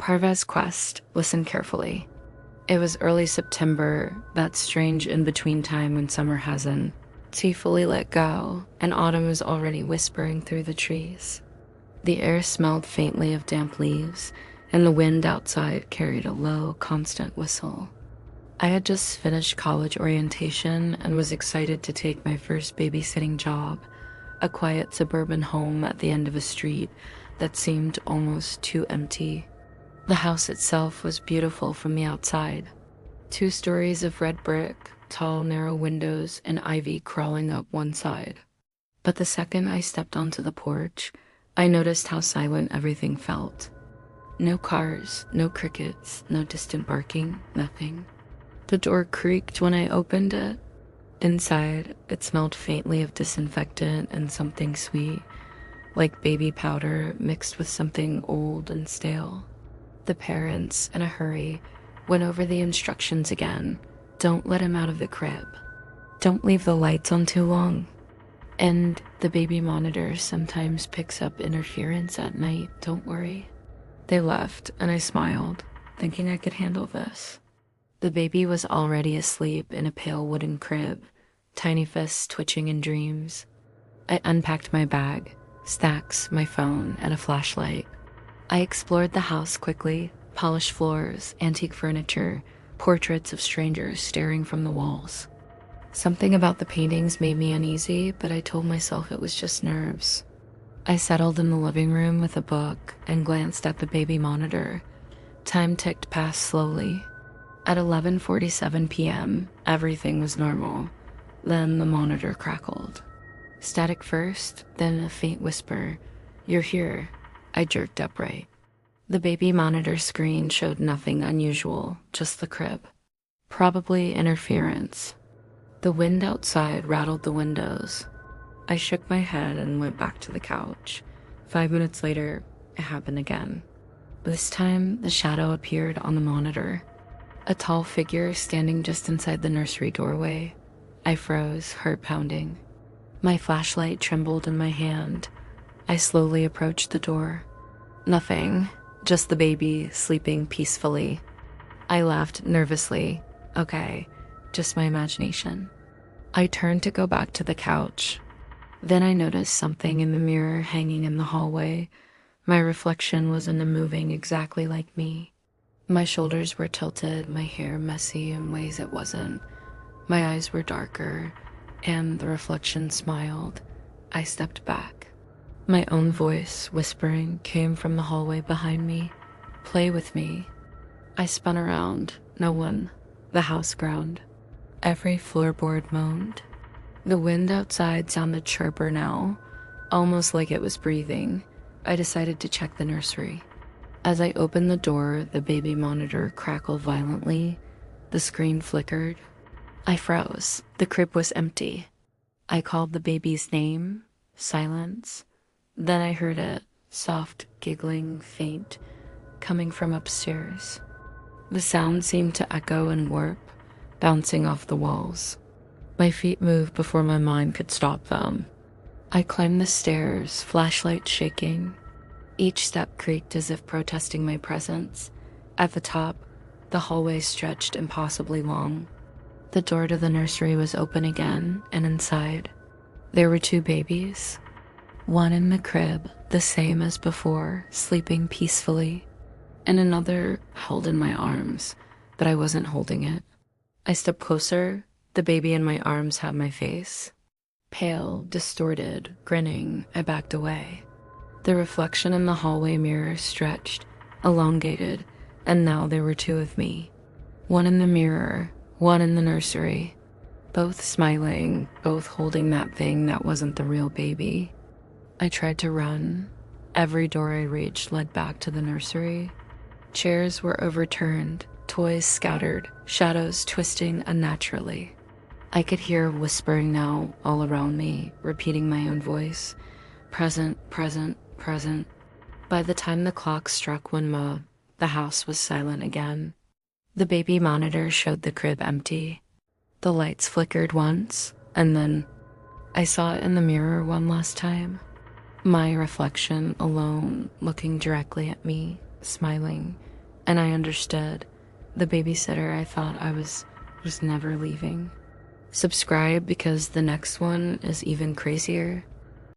Parvaz Quest, listen carefully. It was early September, that strange in-between time when summer hasn't fully let go, and autumn is already whispering through the trees. The air smelled faintly of damp leaves, and the wind outside carried a low, constant whistle. I had just finished college orientation and was excited to take my first babysitting job, a quiet suburban home at the end of a street that seemed almost too empty. The house itself was beautiful from the outside. 2 stories of red brick, tall, narrow windows, and ivy crawling up one side. But the second I stepped onto the porch, I noticed how silent everything felt. No cars, no crickets, no distant barking, nothing. The door creaked when I opened it. Inside, it smelled faintly of disinfectant and something sweet, like baby powder mixed with something old and stale. The parents, in a hurry, went over the instructions again. Don't let him out of the crib. Don't leave the lights on too long. And the baby monitor sometimes picks up interference at night, don't worry. They left, and I smiled, thinking I could handle this. The baby was already asleep in a pale wooden crib, tiny fists twitching in dreams. I unpacked my bag, stacks, my phone, and a flashlight. I explored the house quickly, polished floors, antique furniture, portraits of strangers staring from the walls. Something about the paintings made me uneasy, but I told myself it was just nerves. I settled in the living room with a book and glanced at the baby monitor. Time ticked past slowly. At 11:47 p.m., everything was normal. Then the monitor crackled. Static first, then a faint whisper. "You're here." I jerked upright. The baby monitor screen showed nothing unusual, just the crib. Probably interference. The wind outside rattled the windows. I shook my head and went back to the couch. 5 minutes later, it happened again. This time, the shadow appeared on the monitor. A tall figure standing just inside the nursery doorway. I froze, heart pounding. My flashlight trembled in my hand. I slowly approached the door. Nothing, just the baby sleeping peacefully. I laughed nervously. Okay, just my imagination. I turned to go back to the couch. Then I noticed something in the mirror hanging in the hallway. My reflection wasn't moving exactly like me. My shoulders were tilted, my hair messy in ways it wasn't. My eyes were darker, and the reflection smiled. I stepped back. My own voice, whispering, came from the hallway behind me. "Play with me." I spun around. No one. The house groaned. Every floorboard moaned. The wind outside sounded sharper now, almost like it was breathing. I decided to check the nursery. As I opened the door, the baby monitor crackled violently. The screen flickered. I froze. The crib was empty. I called the baby's name. Silence. Then I heard it, soft, giggling, faint, coming from upstairs. The sound seemed to echo and warp, bouncing off the walls. My feet moved before my mind could stop them. I climbed the stairs, flashlight shaking. Each step creaked as if protesting my presence. At the top, the hallway stretched impossibly long. The door to the nursery was open again, and inside, there were 2 babies. One in the crib, the same as before, sleeping peacefully, and another held in my arms, but I wasn't holding it. I stepped closer. The baby in my arms had my face. Pale, distorted, grinning, I backed away. The reflection in the hallway mirror stretched, elongated, and now there were 2 of me. One in the mirror, one in the nursery. Both smiling, both holding that thing that wasn't the real baby. I tried to run. Every door I reached led back to the nursery. Chairs were overturned, toys scattered, shadows twisting unnaturally. I could hear whispering now all around me, repeating my own voice. Present, present, present. By the time the clock struck 1 the house was silent again. The baby monitor showed the crib empty. The lights flickered once, and then I saw it in the mirror one last time. My reflection alone, looking directly at me, smiling, And I understood. The babysitter I thought I was never leaving. Subscribe because the next one is even crazier.